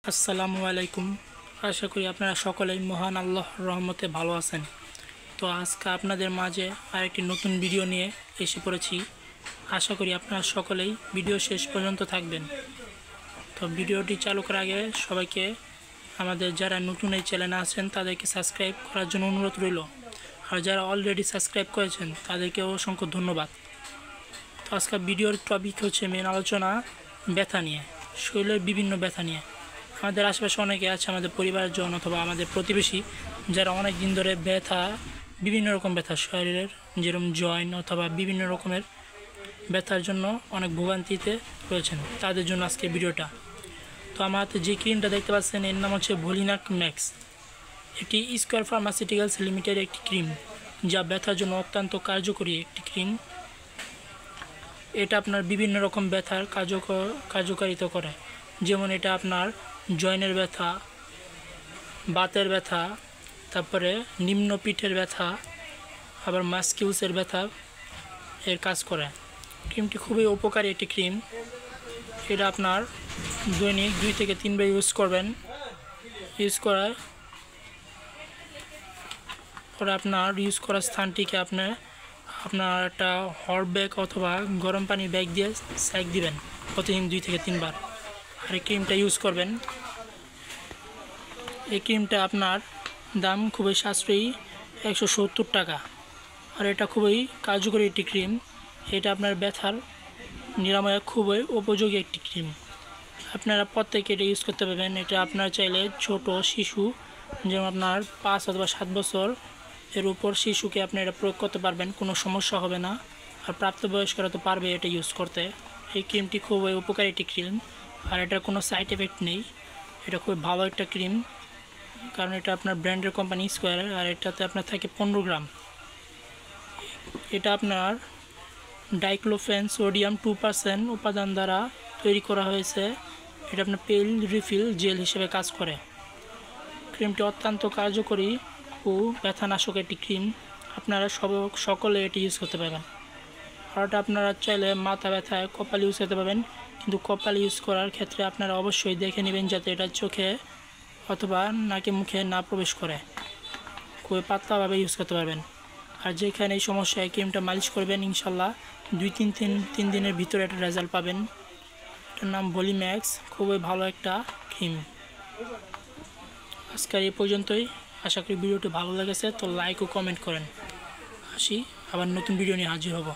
আসসালামু আলাইকুম। আশা করি আপনারা সকলেই মহান আল্লাহর রহমতে ভালো আছেন। তো আজকে আপনাদের মাঝে আরেকটি নতুন ভিডিও নিয়ে এসে পড়েছি। আশা করি আপনারা সকলেই ভিডিও শেষ পর্যন্ত থাকবেন। তো ভিডিওটি চালু করার আগে সবাইকে আমাদের যারা নতুন এই চ্যানেলে আছেন তাদেরকে সাবস্ক্রাইব করার জন্য অনুরোধ রইল, আর যারা অলরেডি সাবস্ক্রাইব করেছেন তাদেরকে অসংখ্য ধন্যবাদ। তো আজকের ভিডিওর টপিক হচ্ছে মেন আলোচনা ব্যথা নিয়ে, শরীরের বিভিন্ন ব্যথা নিয়ে। আমাদের আশেপাশে অনেকে আছে, আমাদের পরিবারের জন অথবা আমাদের প্রতিবেশী, যারা অনেক দিন ধরে ব্যথা, বিভিন্ন রকম ব্যথা শরীরের, যেরকম জয়েন্ট অথবা বিভিন্ন রকমের ব্যথার জন্য অনেক ভোগান্তিতে রয়েছেন, তাদের জন্য আজকে ভিডিওটা। তো আমার হাতে যে ক্রিমটা দেখতে পাচ্ছেন এর নাম হচ্ছে ভলিনাক ম্যাক্স। এটি স্কোয়ার ফার্মাসিউটিক্যালস লিমিটেড একটি ক্রিম, যা ব্যথার জন্য অত্যন্ত কার্যকরী একটি ক্রিম। এটা আপনার বিভিন্ন রকম ব্যথার কার্যকারিতা করে, যেমন এটা আপনার জয়েন্টের ব্যথা, বাতের ব্যথা, তারপরে নিম্ন পিঠের ব্যথা, আবার মাস্কিউসের ব্যথা এর কাজ করে। ক্রিমটি খুবই উপকারী একটি ক্রিম। এটা আপনার দৈনিক 2 থেকে 3 বার ইউজ করবেন। ইউজ করার পরে আপনার ইউজ করার স্থানটিকে আপনার একটা হট ব্যাগ অথবা গরম পানির ব্যাগ দিয়ে সেঁক দিবেন প্রতিদিন 2 থেকে 3 বার, আর এই ক্রিমটা ইউজ করবেন। এই ক্রিমটা আপনার দাম খুবই সাশ্রয়ী, 170 টাকা, আর এটা খুবই কার্যকরী একটি ক্রিম। এটা আপনার ব্যথার নিরাময়ে খুবই উপযোগী একটি ক্রিম। আপনারা প্রত্যেকে এটা ইউজ করতে পারবেন। এটা আপনার চাইলে ছোট শিশু, যেমন আপনার 5 অথবা 7 বছর এর উপর শিশুকে আপনি এটা প্রয়োগ করতে পারবেন, কোনো সমস্যা হবে না। আর প্রাপ্তবয়স্করা তো পারবে এটা ইউজ করতে। এই ক্রিমটি খুবই উপকারী একটি ক্রিম, আর এটার কোনো সাইড এফেক্ট নেই। এটা খুব ভালো একটা ক্রিম, কারণ এটা আপনার ব্র্যান্ডের কোম্পানি স্কোয়ার, আর এটাতে আপনার থাকে 15 গ্রাম। এটা আপনার ডাইক্লোফেন সোডিয়াম 2% উপাদান দ্বারা তৈরি করা হয়েছে। এটা আপনার পেল রিফিল জেল হিসেবে কাজ করে। ক্রিমটি অত্যন্ত কার্যকরী ও ব্যথানাশক একটি ক্রিম। আপনারা সকলে এটি ইউজ করতে পারবেন। আর এটা আপনারা চাইলে মাথা ব্যথায় কপাল ইউজ করতে পারবেন, কিন্তু কপাল ইউজ করার ক্ষেত্রে আপনারা অবশ্যই দেখে নেবেন যাতে এটা চোখে অথবা নাকে মুখে না প্রবেশ করে। খুবই পাতলাভাবে ইউজ করতে পারবেন। আর যেখানে এই সমস্যা, এই ক্রিমটা মালিশ করবেন, ইনশাল্লাহ 2-3 দিনের ভিতরে একটা রেজাল্ট পাবেন। এটার নাম ভলিম্যাক্স, খুবই ভালো একটা ক্রিম। আজকের এই পর্যন্তই। আশা করি ভিডিওটি ভালো লেগেছে, তো লাইক ও কমেন্ট করেন। আসি আবার নতুন ভিডিও নিয়ে হাজির হব।